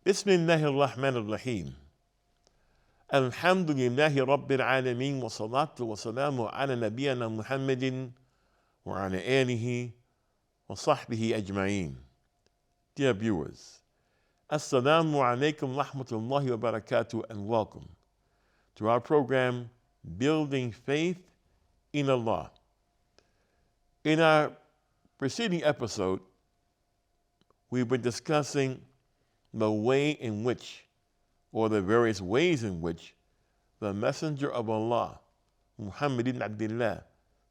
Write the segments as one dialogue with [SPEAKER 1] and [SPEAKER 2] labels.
[SPEAKER 1] بسم الله الرحمن الرحيم الحمد لله رب العالمين والصلاة والسلام على نبينا محمد وعلى آله وصحبه أجمعين. Dear viewers, Assalamu alaikum rahmatullahi wa barakatuh and welcome to our program Building Faith in Allah. In our preceding episode, we've been discussing the way in which, or the various ways in which, the Messenger of Allah, Muhammad ibn Abdullah,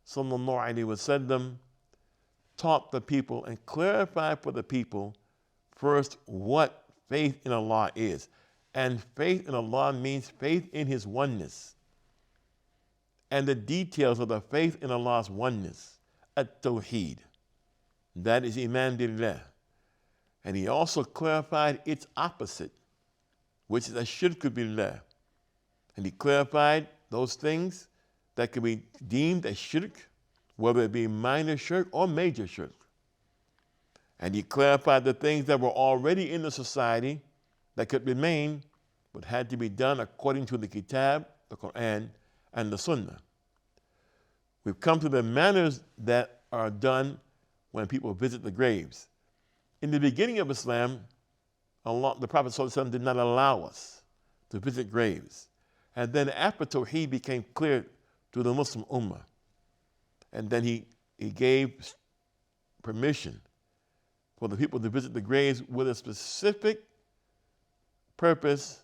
[SPEAKER 1] sallallahu alayhi wasallam, taught the people and clarified for the people first what faith in Allah is. And faith in Allah means faith in His oneness. And the details of the faith in Allah's oneness, at-tawheed, that is Iman billah. And he also clarified its opposite, which is ash-shirk billah. And he clarified those things that could be deemed as shirk, whether it be minor shirk or major shirk. And he clarified the things that were already in the society that could remain, but had to be done according to the Kitab, the Quran, and the Sunnah. We've come to the manners that are done when people visit the graves. In the beginning of Islam, the Prophet ﷺ did not allow us to visit graves. And then after Tawheed became clear to the Muslim Ummah, and then he gave permission for the people to visit the graves with a specific purpose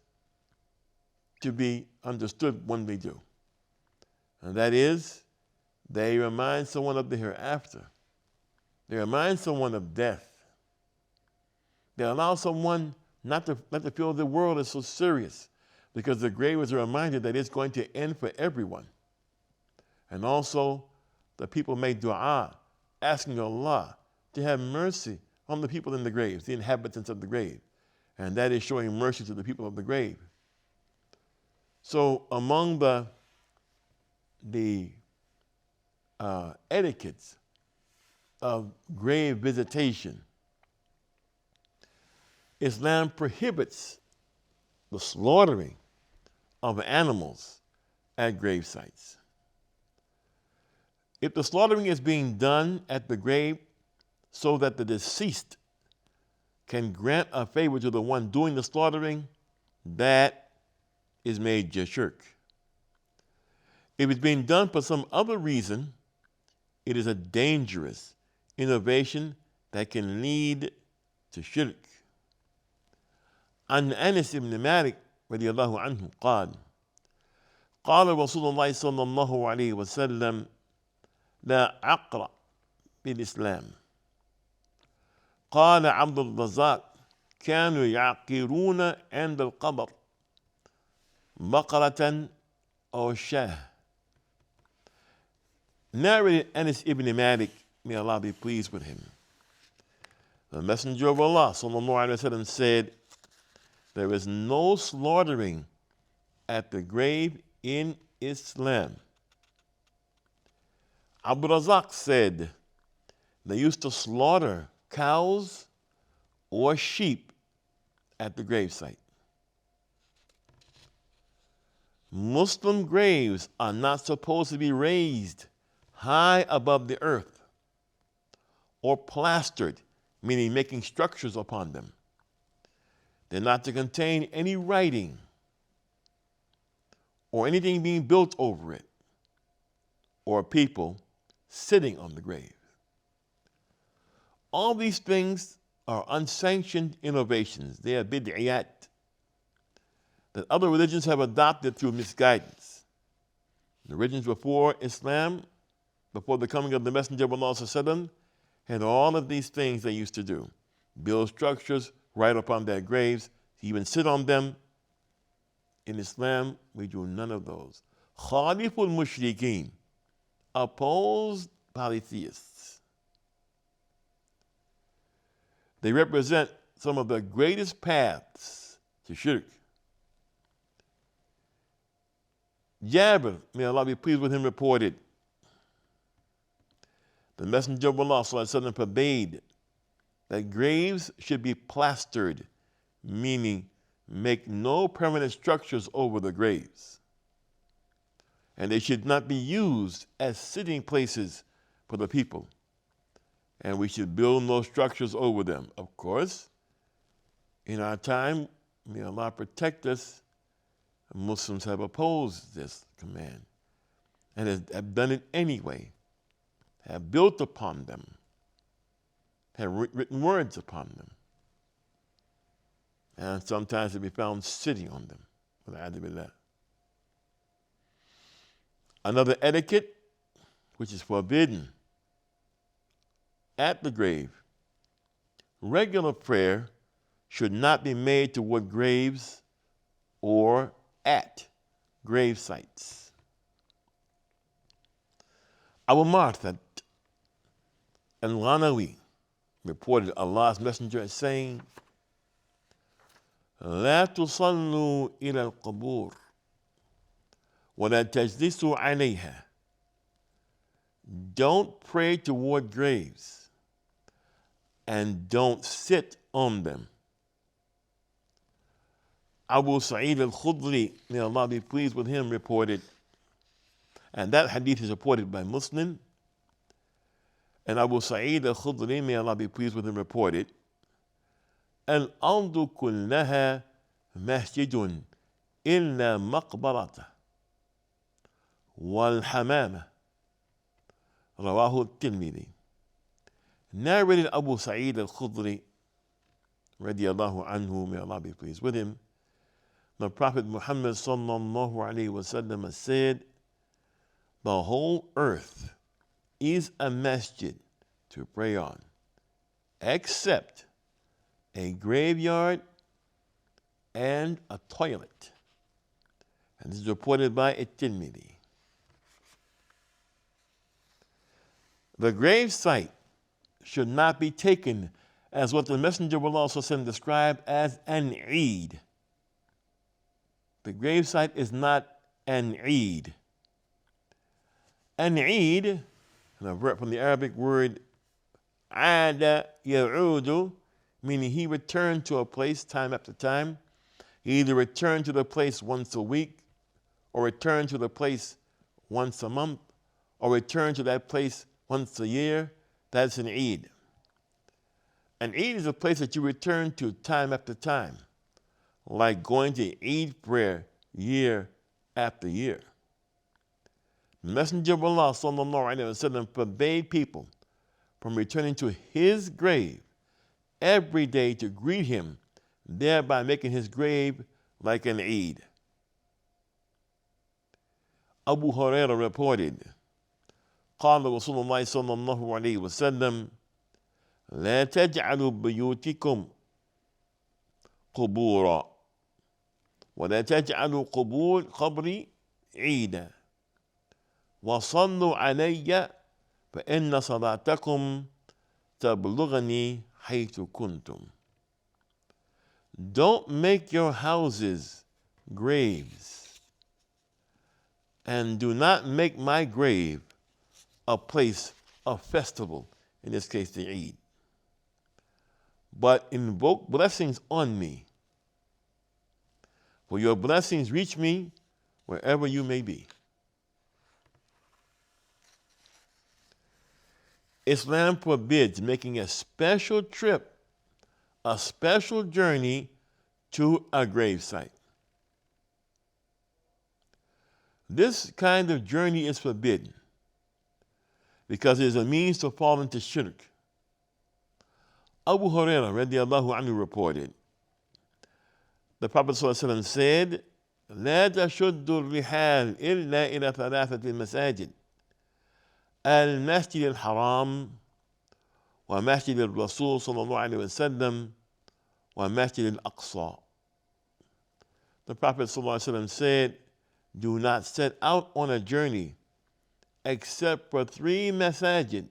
[SPEAKER 1] to be understood when they do. And that is, they remind someone of the hereafter. They remind someone of death. They allow someone not to feel the world is so serious, because the grave is a reminder that it's going to end for everyone. And also, the people make dua, asking Allah to have mercy on the people in the graves, the inhabitants of the grave. And that is showing mercy to the people of the grave. So among the etiquettes of grave visitation, Islam prohibits the slaughtering of animals at grave sites. If the slaughtering is being done at the grave so that the deceased can grant a favor to the one doing the slaughtering, that is major shirk. If it's being done for some other reason, it is a dangerous innovation that can lead to shirk. عن أنس بن مالك رضي الله عنه قال قال رسول الله صلى الله عليه وسلم لا عقر بالإسلام. قال عبد الرزاق كانوا يعقرون عند القبر بقرة أو شاة. Narrated Anas ibn Malik, may Allah be pleased with him. The Messenger of Allah sallallahu alaihi wasallam said, there is no slaughtering at the grave in Islam. Abu Razak said they used to slaughter cows or sheep at the gravesite. Muslim graves are not supposed to be raised high above the earth or plastered, meaning making structures upon them. They're not to contain any writing or anything being built over it or people sitting on the grave. All these things are unsanctioned innovations. They are bid'iyat that other religions have adopted through misguidance. The religions before Islam, before the coming of the Messenger of Allah sallallahu alaihi wasallam, had all of these things they used to do. Build structures right upon their graves, even sit on them. In Islam, we do none of those. Khaliful mushrikeen, opposed polytheists. They represent some of the greatest paths to shirk. Jabir, may Allah be pleased with him, reported, the Messenger of Allah sallallahu alaihi wasallam forbade that graves should be plastered, meaning make no permanent structures over the graves. And they should not be used as sitting places for the people. And we should build no structures over them. Of course, in our time, may Allah protect us, Muslims have opposed this command and have done it anyway, have built upon them, have written words upon them. And sometimes they be found sitting on them. Another etiquette, which is forbidden at the grave, regular prayer should not be made toward graves or at grave sites. Abu Martha al-Ghanawi reported Allah's Messenger as saying, لا تصلوا إلى القبور ولا تجلسوا عليها. Don't pray toward graves and don't sit on them. Abu Sa'id al-Khudri, may Allah be pleased with him, reported, and that hadith is reported by Muslim, and Abu Sa'id al-Khudri, may Allah be pleased with him, reported, الأرض كلها مسجد إلا مقبرة والحمامة. رواه الترمذي. Narrated Abu Sa'id al-Khudri, radiyallahu anhu, may Allah be pleased with him, the Prophet Muhammad sallallahu alayhi wa sallam said, the whole earth is a masjid to pray on, except a graveyard and a toilet. And this is reported by At-Tirmidhi. The grave site should not be taken as what the Messenger of Allah described as an Eid. The grave site is not an Eid. An Eid, from the Arabic word ada ya'udu, meaning he returned to a place time after time. He either returned to the place once a week, or returned to the place once a month, or returned to that place once a year. That's an Eid. An Eid is a place that you return to time after time, like going to Eid prayer year after year. The Messenger of Allah sallallahu alaihi wasallam forbade people from returning to his grave every day to greet him, thereby making his grave like an Eid. Abu Hurairah reported, قال رسول الله صلى الله عليه وسلم لا تجعلوا بيوتكم قبورا ولا تجعلوا قبري عيدا وصلوا علي فإن صلاتكم تبلغني حيث كنتم. Don't make your houses graves, and do not make my grave a place of festival, in this case the Eid, but invoke blessings on me, for your blessings reach me wherever you may be. Islam forbids making a special trip, a special journey to a gravesite. This kind of journey is forbidden because it is a means to fall into shirk. Abu Hurairah radiyallahu anhu reported, the Prophet ﷺ said, لا تشد الرحال إلا إلى ثلاثة المساجد المسجد الحرام ومسجد الرسول صلى الله عليه وسلم ومسجد الأقصى. The Prophet ﷺ said, do not set out on a journey except for three masajid: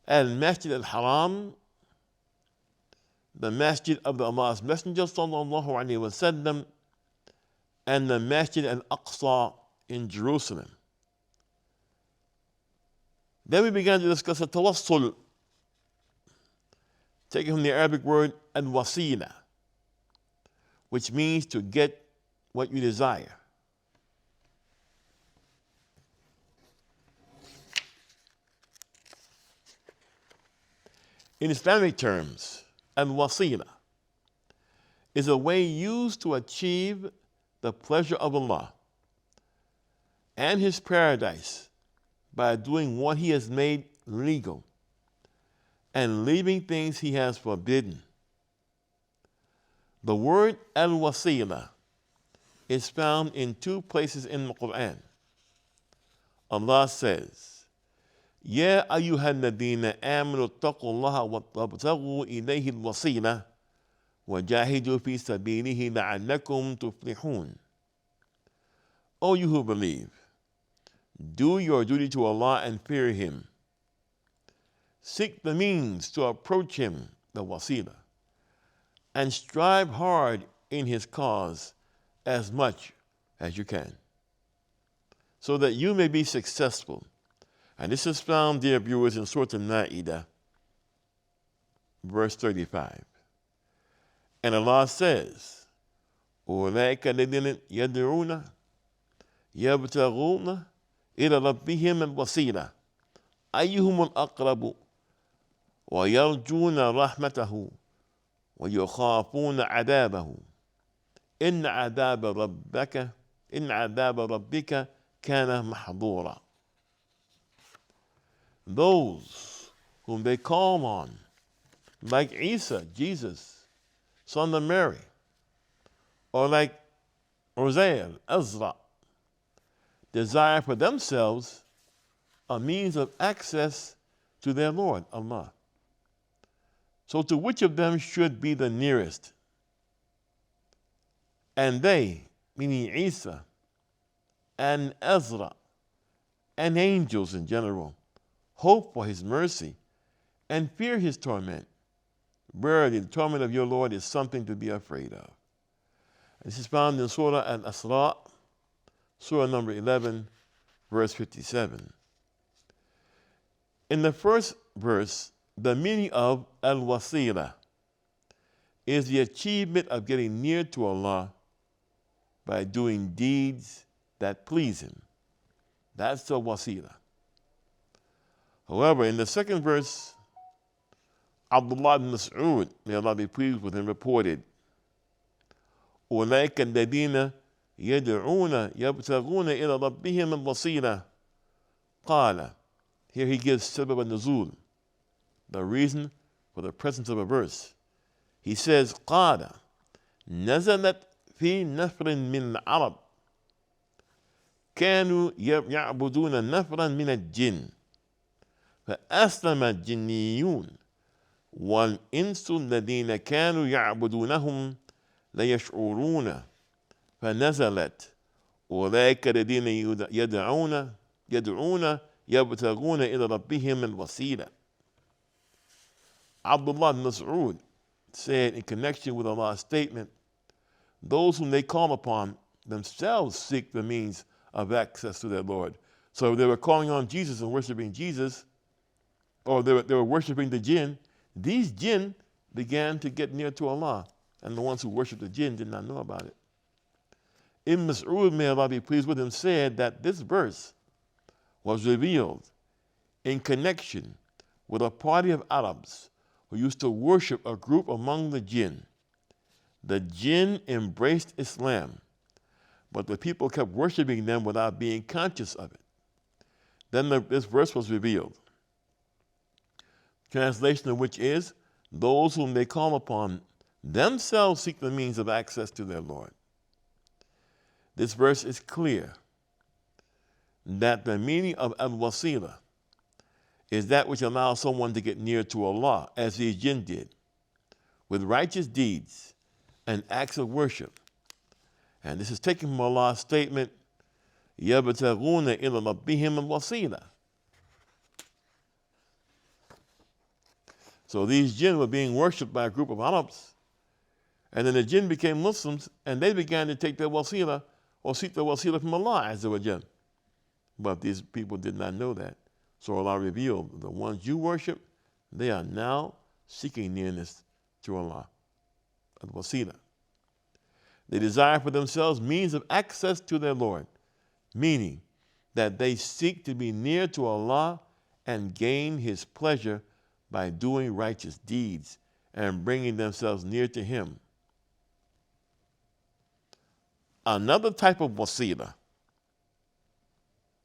[SPEAKER 1] al-Masjid al-Haram, the masjid of the Allah's Messenger sallallahu alaihi wasallam, and the Masjid al-Aqsa in Jerusalem. Then we began to discuss the tawassul, taken from the Arabic word al-wasila, which means to get what you desire. In Islamic terms, al-wasila is a way used to achieve the pleasure of Allah and His paradise by doing what He has made legal and leaving things He has forbidden. The word al-wasila is found in 2 places in the Quran. Allah says, يا أيها الذين آمنوا اتقوا الله وابتغوا إليه الوسيلة وجاهدوا في سبيله لعلكم تفلحون. O you who believe, do your duty to Allah and fear Him. Seek the means to approach Him, the wasila, and strive hard in His cause as much as you can, so that you may be successful. And this is found, dear viewers, in Surah Al-Ma'idah, verse 35. And Allah says, أولئك الذين يدعون يبتغون إلى ربهم الوسيلة أيهم الأقرب ويرجون رحمته ويخافون عذابه إن عذاب ربك كان محظورا. Those whom they call on, like Isa, Jesus, son of Mary, or like Uzair, Ezra, desire for themselves a means of access to their Lord, Allah. So to which of them should be the nearest? And they, meaning Isa and Ezra and angels in general, hope for His mercy and fear His torment. Verily, the torment of your Lord is something to be afraid of. This is found in Surah Al-Isra, Surah number 11, verse 57. In the first verse, the meaning of al-wasila is the achievement of getting near to Allah by doing deeds that please Him. That's the wasila. However, in the second verse, Abdullah ibn Mas'ud, may Allah be pleased with him, reported, أولئك الذين يدعون يبتغون إلى ربهم الوسيلة. قال. Here he gives sabab al-nuzul, the reason for the presence of a verse. He says, قال نزلت في نفر من العرب كانوا يعبدون نفرا من الجن فأسلم الجنيون والإنس الذين كانوا يعبدونهم ليشعرون فنزلت أولئك الذين يدعون يبتغون إلى ربهم الوسيلة. Abdullah ibn Mas'ud said in connection with Allah's statement, those whom they call upon themselves seek the means of access to their Lord. So if they were calling on Jesus and worshiping Jesus, or they were worshiping the jinn, these jinn began to get near to Allah, and the ones who worshiped the jinn did not know about it. Ibn Mas'ud, may Allah be pleased with him, said that this verse was revealed in connection with a party of Arabs who used to worship a group among the jinn. The jinn embraced Islam, but the people kept worshiping them without being conscious of it. Then this verse was revealed, translation of which is, those whom they call upon themselves seek the means of access to their Lord. This verse is clear that the meaning of al-wasila is that which allows someone to get near to Allah, as these jinn did, with righteous deeds and acts of worship. And this is taken from Allah's statement, يَبْتَغُونَ إِلَى رَبِّهِمْ الْوَسِيلَةَ. So these jinn were being worshipped by a group of Arabs, and then the jinn became Muslims, and they began to take their wasila, or seek the wasila from Allah Azza wa Jal. But these people did not know that. So Allah revealed, the ones you worship, they are now seeking nearness to Allah, al-wasila. They desire for themselves means of access to their Lord, meaning that they seek to be near to Allah and gain His pleasure by doing righteous deeds and bringing themselves near to Him. Another type of wasila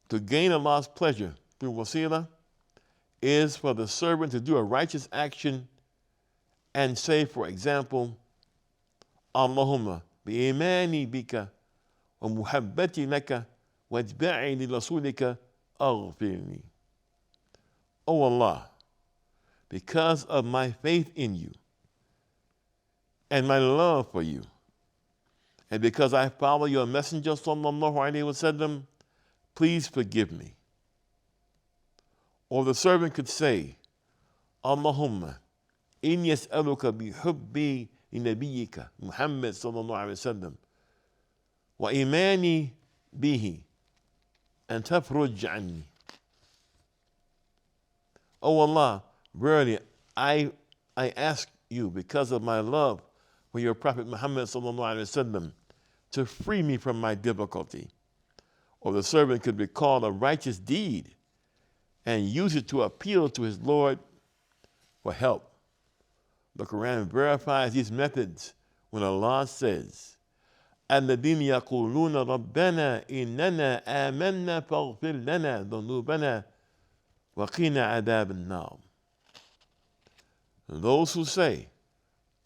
[SPEAKER 1] to gain Allah's pleasure through wasila is for the servant to do a righteous action and say, for example, Allahumma bi'imani bika wa muhabbati laka wajba'i li rasulika aghfirni. O Allah, because of my faith in you and my love for you, and because I follow your messenger sallallahu alaihi wasallam, please forgive me. Or the servant could say, Allahumma inni as'aluka bihubbi li nabiyyika Muhammad sallallahu alaihi wasallam wa imani bihi an tafruj anni. Oh Allah, verily I ask you because of my love for your Prophet Muhammad sallallahu alaihi wasallam to free me from my difficulty. Or the servant could recall a righteous deed and use it to appeal to his Lord for help. The Quran verifies these methods when Allah says, الَّذِينَ يَقُولُونَ رَبَّنَا إِنَّنَا آمَنَّا فَاغْفِرْ لَنَا ذُنُوبَنَا وَقِنَا عَذَابَ النَّارِ. Those who say,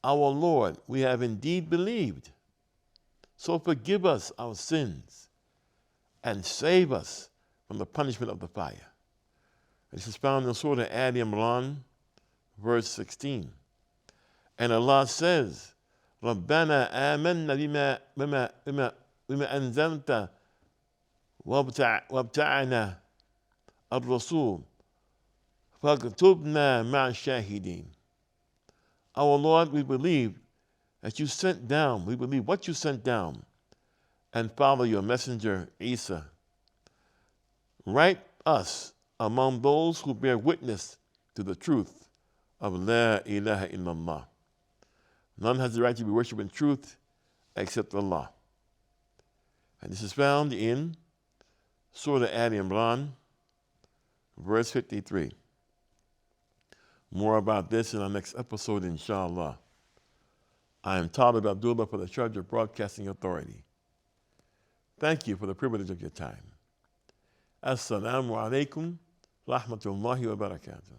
[SPEAKER 1] Our Lord, we have indeed believed, so forgive us our sins and save us from the punishment of the fire. This is found in Surah Ali Imran, verse 16. And Allah says, رَبَّنَا آمَنَّا بِمَا أَنزَلْتَ وَابْتَعَنَا الرَّسُولَ فَاكْتُبْنَا مَعَ الشَّاهِدِينَ. Our Lord, we believe that you sent down, we believe what you sent down, and follow your messenger, Isa. Write us among those who bear witness to the truth of La ilaha illallah. None has the right to be worshipped in truth except Allah. And this is found in Surah Ali Imran, verse 53. More about this in our next episode, inshallah. I am Talib Abdullah for the Sharjah Broadcasting Authority. Thank you for the privilege of your time. Assalamu alaikum rahmatullahi wa barakatuh.